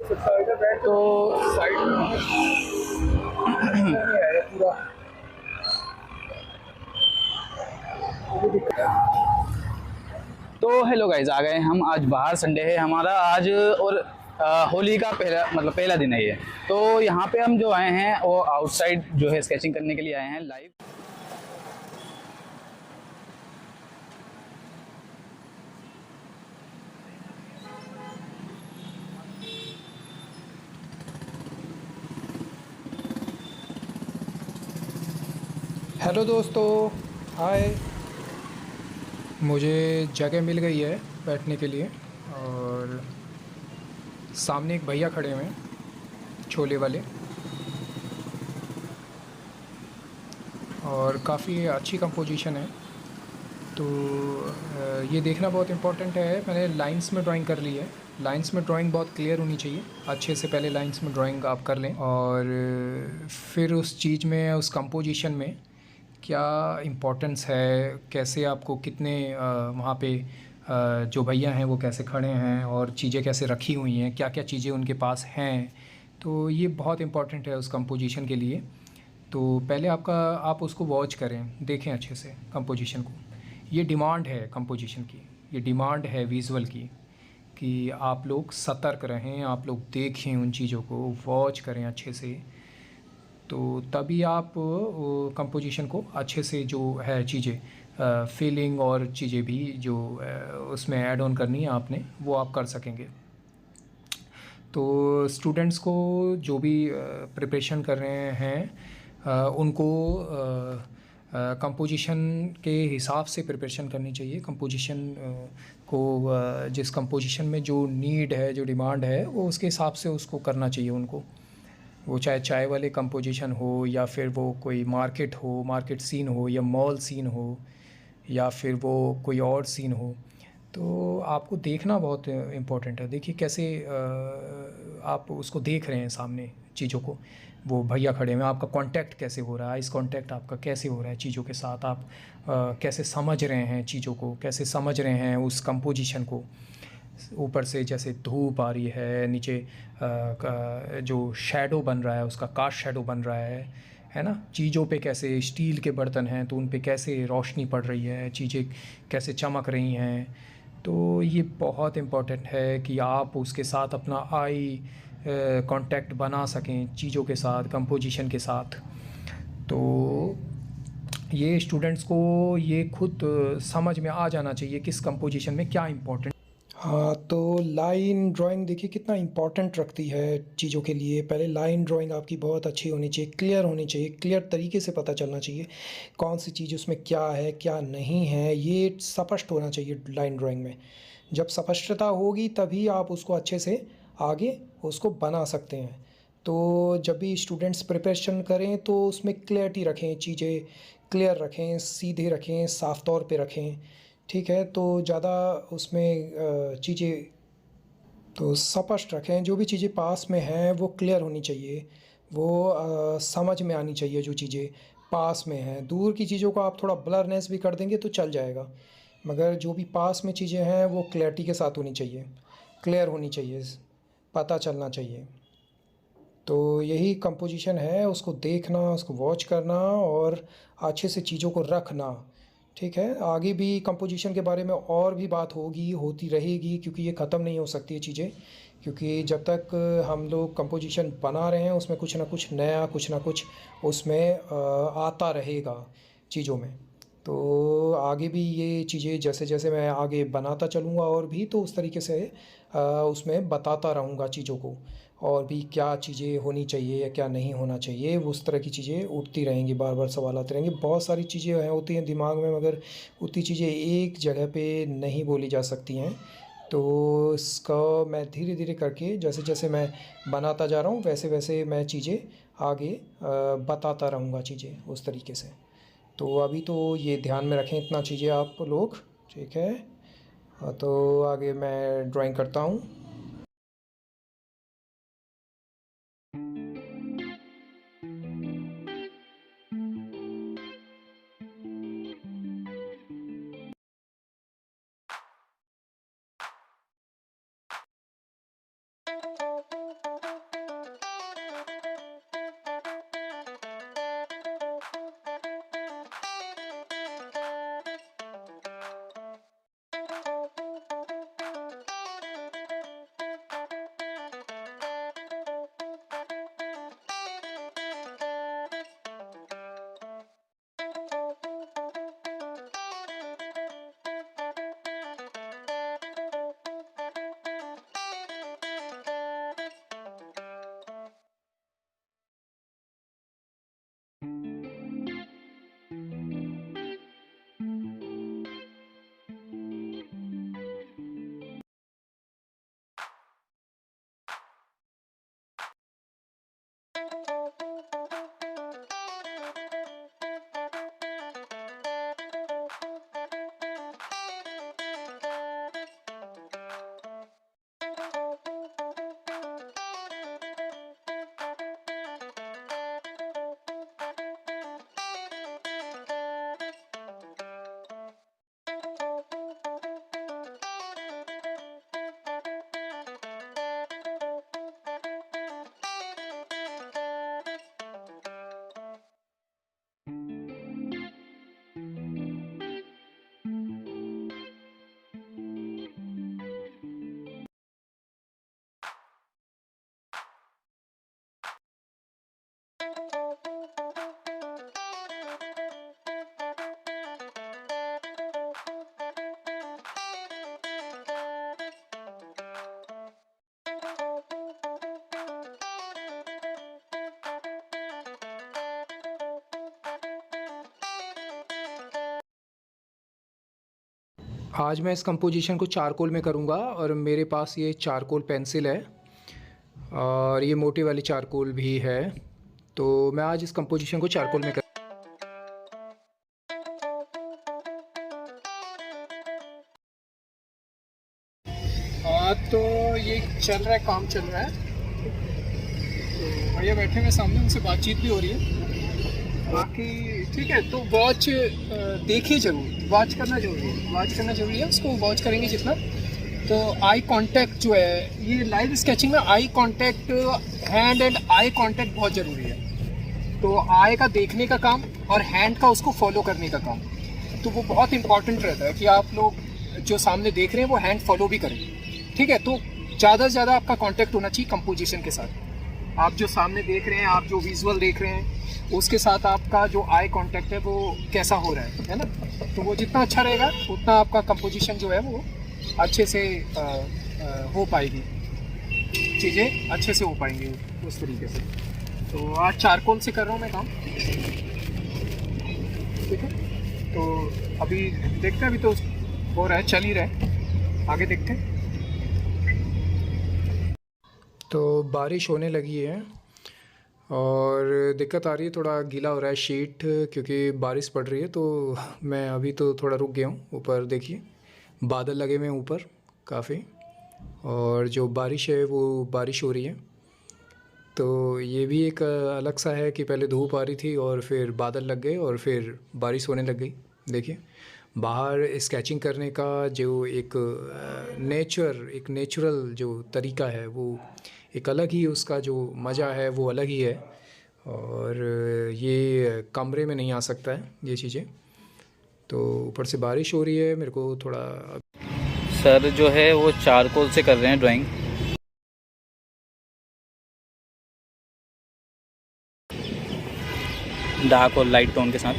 तो साइड में है पूरा तो हेलो गाइज, आ गए हम। आज बाहर संडे है हमारा आज, और होली का पहला दिन है ये। तो यहाँ पे हम जो आए हैं वो आउटसाइड जो है स्केचिंग करने के लिए आए हैं लाइव। हेलो दोस्तों, हाय। मुझे जगह मिल गई है बैठने के लिए, और सामने एक भैया खड़े हुए हैं, छोले वाले, और काफ़ी अच्छी कंपोजिशन है। तो ये देखना बहुत इम्पोर्टेंट है। मैंने लाइंस में ड्राइंग कर ली है। लाइंस में ड्राइंग बहुत क्लियर होनी चाहिए, अच्छे से पहले लाइंस में ड्राइंग आप कर लें, और फिर उस चीज़ में, उस कंपोजिशन में क्या इम्पोर्टेंस है, कैसे आपको कितने वहाँ पे जो भैया हैं वो कैसे खड़े हैं, और चीज़ें कैसे रखी हुई हैं, क्या क्या चीज़ें उनके पास हैं। तो ये बहुत इम्पोर्टेंट है उस कंपोजिशन के लिए। तो पहले आप उसको वॉच करें, देखें अच्छे से कंपोजिशन को। ये डिमांड है कंपोजिशन की, ये डिमांड है विजुअल की, कि आप लोग सतर्क रहें, आप लोग देखें उन चीज़ों को, वॉच करें अच्छे से। तो तभी आप कंपोजिशन को अच्छे से, जो है चीज़ें, फीलिंग और चीज़ें भी जो उसमें ऐड ऑन करनी है आपने, वो आप कर सकेंगे। तो स्टूडेंट्स को जो भी प्रिपरेशन कर रहे हैं, उनको कंपोजिशन के हिसाब से प्रिपरेशन करनी चाहिए। कंपोजिशन को जिस कंपोजिशन में जो नीड है, जो डिमांड है, वो उसके हिसाब से उसको करना चाहिए उनको। वो चाहे चाय वाले कंपोजिशन हो, या फिर वो कोई मार्केट हो, मार्केट सीन हो, या मॉल सीन हो, या फिर वो कोई और सीन हो। तो आपको देखना बहुत इम्पोर्टेंट है। देखिए कैसे आप उसको देख रहे हैं सामने चीज़ों को। वो भैया खड़े हैं, आपका कांटेक्ट कैसे हो रहा है, आइस कांटेक्ट आपका कैसे हो रहा है चीज़ों के साथ, आप कैसे समझ रहे हैं चीज़ों को, कैसे समझ रहे हैं उस कंपोजिशन को। ऊपर से जैसे धूप आ रही है, नीचे जो शैडो बन रहा है, उसका कास्ट शैडो बन रहा है ना। चीज़ों पे कैसे, स्टील के बर्तन हैं तो उन पे कैसे रोशनी पड़ रही है, चीज़ें कैसे चमक रही हैं। तो ये बहुत इम्पोर्टेंट है कि आप उसके साथ अपना आई कांटेक्ट बना सकें चीज़ों के साथ, कंपोजिशन के साथ। तो ये स्टूडेंट्स को ये खुद समझ में आ जाना चाहिए किस कंपोजिशन में क्या इम्पोर्टेंट। हाँ, तो लाइन ड्राइंग देखिए कितना इम्पोर्टेंट रखती है चीज़ों के लिए। पहले लाइन ड्राइंग आपकी बहुत अच्छी होनी चाहिए, क्लियर होनी चाहिए, क्लियर तरीके से पता चलना चाहिए कौन सी चीज़ उसमें क्या है, क्या नहीं है, ये स्पष्ट होना चाहिए लाइन ड्राइंग में। जब स्पष्टता होगी तभी आप उसको अच्छे से आगे उसको बना सकते हैं। तो जब भी स्टूडेंट्स प्रिपरेशन करें तो उसमें क्लैरिटी रखें, चीज़ें क्लियर रखें, सीधे रखें, साफ तौर पे रखें। ठीक है, तो ज़्यादा उसमें चीज़ें तो स्पष्ट रखें। जो भी चीज़ें पास में हैं वो क्लियर होनी चाहिए, वो समझ में आनी चाहिए जो चीज़ें पास में हैं। दूर की चीज़ों को आप थोड़ा ब्लरनेस भी कर देंगे तो चल जाएगा, मगर जो भी पास में चीज़ें हैं वो क्लैरिटी के साथ होनी चाहिए, क्लियर होनी चाहिए, पता चलना चाहिए। तो यही कंपोजिशन है, उसको देखना, उसको वॉच करना, और अच्छे से चीज़ों को रखना। ठीक है, आगे भी कंपोजिशन के बारे में और भी बात होगी, होती रहेगी, क्योंकि ये ख़त्म नहीं हो सकती ये चीज़ें। क्योंकि जब तक हम लोग कंपोजिशन बना रहे हैं उसमें कुछ ना कुछ नया, कुछ ना कुछ उसमें आता रहेगा चीज़ों में। तो आगे भी ये चीज़ें जैसे जैसे मैं आगे बनाता चलूँगा और भी, तो उस तरीके से उसमें बताता रहूँगा चीज़ों को, और भी क्या चीज़ें होनी चाहिए या क्या नहीं होना चाहिए, वो उस तरह की चीज़ें उठती रहेंगी, बार-बार सवाल आते रहेंगे। बहुत सारी चीज़ें हैं होती हैं दिमाग में, मगर उतनी चीज़ें एक जगह पे नहीं बोली जा सकती हैं। तो इसका मैं धीरे-धीरे करके, जैसे-जैसे मैं बनाता जा रहा हूँ, वैसे-वैसे मैं चीज़ें आगे बताता रहूँगा चीज़ें उस तरीके से। तो अभी तो ये ध्यान में रखें इतना चीज़ें आप लोग, ठीक है? तो आगे मैं ड्राइंग करता हूँ। आज मैं इस कंपोजिशन को चारकोल में करूँगा और मेरे पास ये चारकोल पेंसिल है और ये मोटी वाली चारकोल भी है। तो मैं आज इस कंपोजिशन को चारकोल में तो ये चल रहा है, काम चल रहा है। तो भैया बैठे हुए सामने, उनसे बातचीत भी हो रही है। बाकी ठीक है। तो वॉच देखिए ज़रूर, वॉच करना ज़रूरी है, वॉच करना ज़रूरी है। उसको वॉच करेंगे जितना, तो आई कांटेक्ट जो है, ये लाइव स्केचिंग में eye contact, hand and eye contact बहुत ज़रूरी है। तो आई का देखने का काम और हैंड का उसको फॉलो करने का काम, तो वो बहुत इंपॉर्टेंट रहता है कि आप लोग जो सामने देख रहे हैं वो हैंड फॉलो भी करें। ठीक है। तो ज़्यादा से ज़्यादा आपका कांटेक्ट होना चाहिए कंपोजिशन के साथ। आप जो सामने देख रहे हैं, आप जो विजुअल देख रहे हैं, उसके साथ आपका जो आई कांटेक्ट है वो कैसा हो रहा है ना। तो वो जितना अच्छा रहेगा उतना आपका कंपोजिशन जो है वो अच्छे से हो पाएगी, चीज़ें अच्छे से हो पाएंगी उस तरीके से। तो आज चारकोल से कर रहा हूँ मैं काम। ठीक है। तो अभी देखते हैं, अभी तो हो रहा है, चल ही रहा है, आगे देखते हैं। तो बारिश होने लगी है और दिक्कत आ रही है, थोड़ा गीला हो रहा है शीट क्योंकि बारिश पड़ रही है। तो मैं अभी तो थोड़ा रुक गया हूँ। ऊपर देखिए बादल लगे हुए हैं ऊपर काफ़ी, और जो बारिश है वो बारिश हो रही है। तो ये भी एक अलग सा है कि पहले धूप आ रही थी और फिर बादल लग गए और फिर बारिश होने लग गई। देखिए बाहर स्केचिंग करने का जो एक नेचुरल जो तरीका है वो एक अलग ही, उसका जो मज़ा है वो अलग ही है। और ये कमरे में नहीं आ सकता है ये चीज़ें। तो ऊपर से बारिश हो रही है, मेरे को थोड़ा। सर जो है वो चारकोल से कर रहे हैं ड्राइंग। डार्क और लाइट टोन के साथ।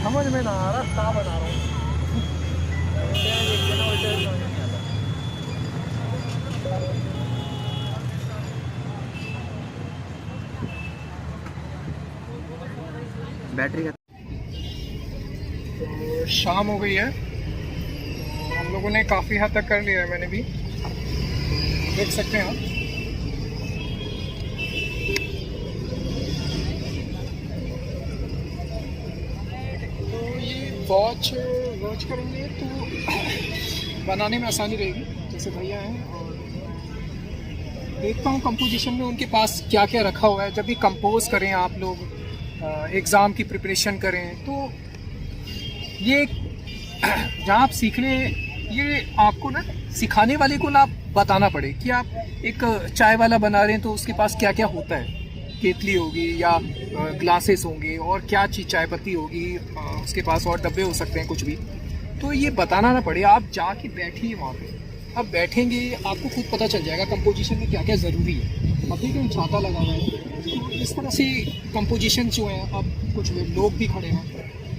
समझ में ना आ रहा क्या बना रहा हूँ। बैटरी का तो शाम हो गई है, हम लोगों ने काफ़ी हद तक कर लिया है। मैंने भी देख सकते हैं आप। तो ये वॉच करेंगे तो बनाने में आसानी रहेगी। जैसे भैया हैं और देखता हूँ कंपोजिशन में उनके पास क्या क्या रखा हुआ है। जब भी कंपोज करें आप लोग, एग्ज़ाम की प्रिपरेशन करें, तो ये जहाँ आप सीख लें, ये आपको ना सिखाने वाले को ना आप बताना पड़े कि आप एक चाय वाला बना रहे हैं तो उसके पास क्या क्या होता है। केतली होगी या ग्लासेस होंगे और क्या चीज़, चाय पत्ती होगी, उसके पास और डब्बे हो सकते हैं, कुछ भी। तो ये बताना ना पड़े, आप जाके बैठिए वहाँ पे। अब बैठेंगे आपको खुद पता चल जाएगा कंपोजिशन में क्या क्या ज़रूरी है। अब देखिए छाता लगा हुआ है, तो इस तरह से कंपोजिशन जो है, अब कुछ लोग भी खड़े हैं,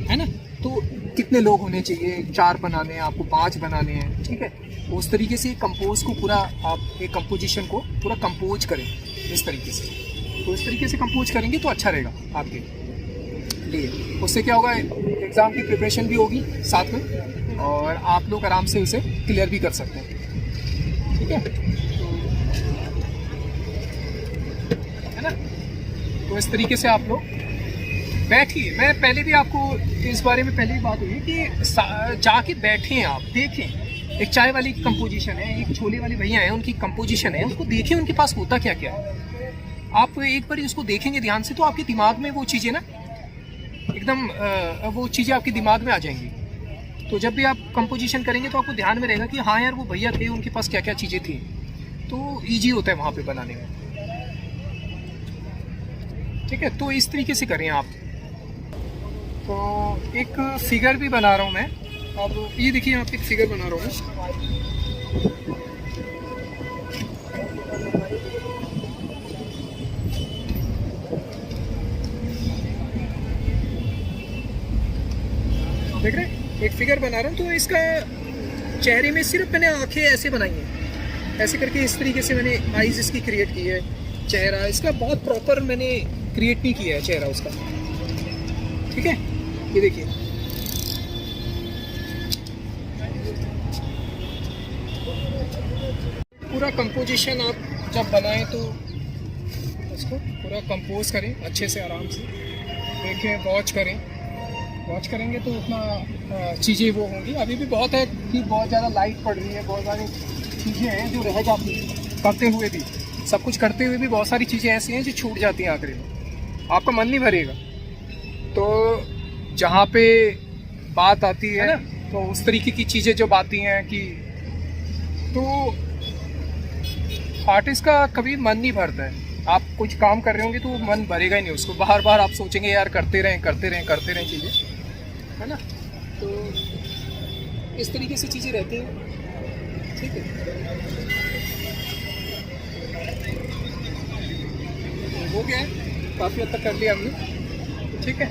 है ना। तो कितने लोग होने चाहिए, 4 बनाने हैं आपको, 5 बनाने हैं, ठीक है। उस तरीके से कंपोज को पूरा, आप एक कंपोजिशन को पूरा कंपोज करें इस तरीके से। तो इस तरीके से कंपोज करेंगे तो अच्छा रहेगा आपके लिए। उससे क्या होगा, एग्ज़ाम की प्रिपरेशन भी होगी साथ में और आप लोग आराम से उसे क्लियर भी कर सकते हैं, ठीक है ना। तो इस तरीके से आप लोग बैठिए। मैं पहले भी आपको इस बारे में पहले ही बात हुई कि जाके बैठें, आप देखें। एक चाय वाली कंपोजिशन है, एक छोले वाले भैया हैं, उनकी कंपोजिशन है, उसको देखिए उनके पास होता क्या क्या है। आप एक बार इसको देखेंगे ध्यान से तो आपके दिमाग में वो चीज़ें ना एकदम वो चीज़ें आपके दिमाग में आ जाएंगी। तो जब भी आप कंपोजिशन करेंगे तो आपको ध्यान में रहेगा कि हाँ यार वो भैया थे, उनके पास क्या क्या चीज़ें थी, तो ईजी होता है वहाँ पे बनाने में। ठीक है, तो इस तरीके से करें आप। तो एक फिगर भी बना रहा हूँ मैं। अब ये देखिए, आप एक फिगर बना रहा हूँ। देख रहे हैं, एक फिगर बना रहा हूँ। तो इसका चेहरे में सिर्फ मैंने आंखें ऐसे बनाई हैं, ऐसे करके इस तरीके से मैंने आईज इसकी क्रिएट की है। चेहरा इसका बहुत प्रॉपर मैंने क्रिएट नहीं किया है चेहरा उसका। ठीक है, ये देखिए, पूरा कंपोजिशन आप जब बनाएं तो इसको पूरा कंपोज करें अच्छे से, आराम से देखें, वॉच करेंगे तो उतना चीज़ें वो होंगी। अभी भी बहुत है कि बहुत ज़्यादा लाइट पड़ रही है, बहुत सारी चीज़ें हैं जो रह जाती हैं करते हुए भी, सब कुछ करते हुए भी बहुत सारी चीज़ें ऐसी हैं जो छूट जाती हैं आखिरी में, आपका मन नहीं भरेगा। तो जहाँ पे बात आती है ना, तो उस तरीके की चीज़ें जब आती हैं कि तो आर्टिस्ट का कभी मन नहीं भरता है। आप कुछ काम कर रहे होंगे तो मन भरेगा ही नहीं उसको, बार बार आप सोचेंगे यार करते रहें चीज़ें, है ना। तो इस तरीके से चीज़ें रहती हैं। ठीक है, हो गया है, काफ़ी हद तक कर लिया हमने। ठीक है,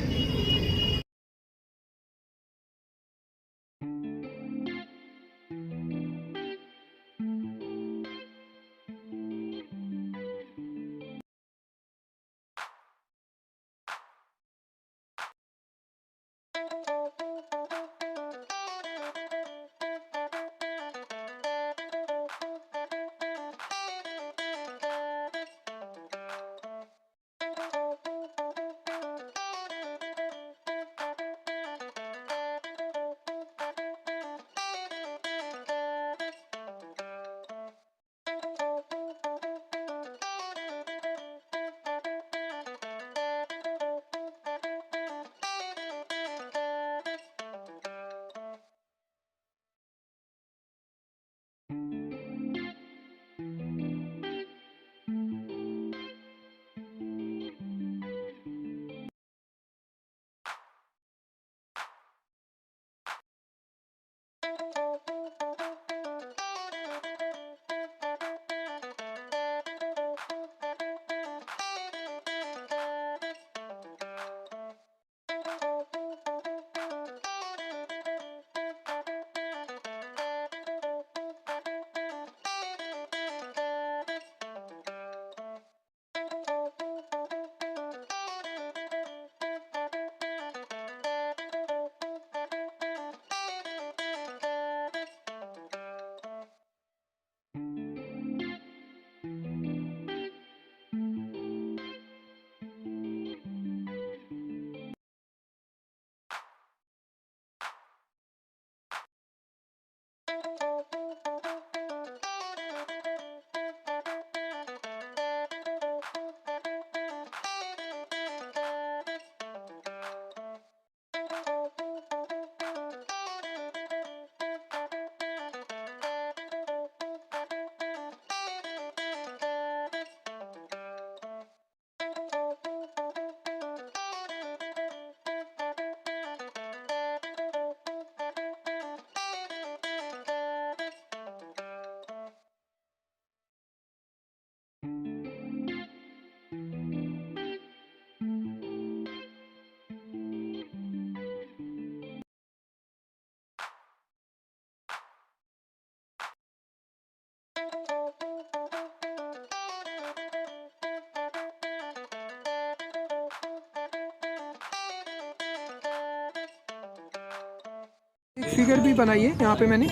एक फिगर भी बनाई है यहाँ पे मैंने।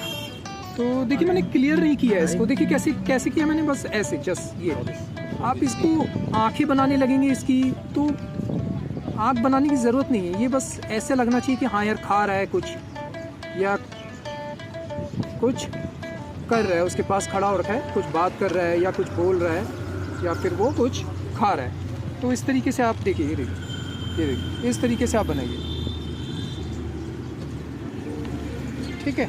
तो देखिए, मैंने क्लियर नहीं किया है इसको। देखिए कैसे किया मैंने, बस ऐसे जस्ट ये। आप इसको आंखें बनाने लगेंगे इसकी, तो आँख बनाने की ज़रूरत नहीं है, ये बस ऐसे लगना चाहिए कि हाँ यार खा रहा है कुछ, या कुछ कर रहा है, उसके पास खड़ा हो रखा है, कुछ बात कर रहा है या कुछ बोल रहा है, या फिर वो कुछ खा रहा है। तो इस तरीके से आप देखिए, ये देखिए इस तरीके से आप बनाइए, ठीक है।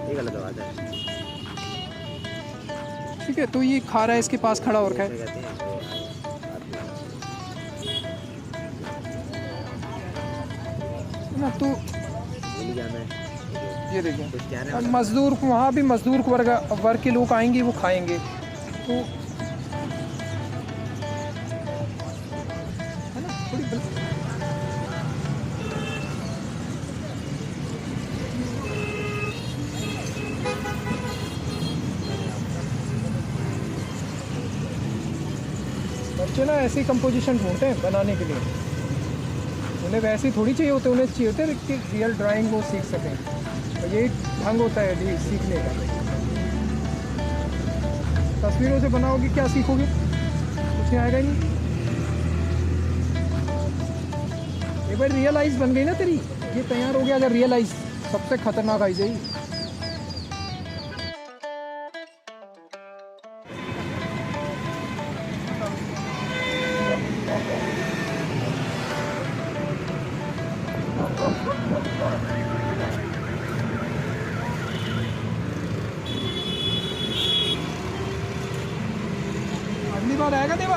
ये गलत बात है। ठीक है, तो ये खा रहा है, इसके पास खड़ा और खाए। कहते हैं ना तो भूल गया मैं। ये देखिए, कुछ कह रहे अब हैं मज़दूर को वहाँ भी मज़दूर वर्ग के लोग आएंगे, वो खाएंगे, तो है ना थोड़ी बच्चे ना ऐसी कंपोजिशन ढूंढते हैं बनाने के लिए। उन्हें वैसे थोड़ी चाहिए होते, उन्हें चाहिए होते कि रियल ड्राइंग वो सीख सकें। तो यही ढंग होता है सीखने का। तस्वीरों से बनाओगे क्या सीखोगे? कुछ नहीं आएगा ही नहीं। एक बार रियलाइज बन गई ना तेरी, ये तैयार हो गया। अगर रियलाइज सबसे खतरनाक आइज है। अगली बार आएगा देवा।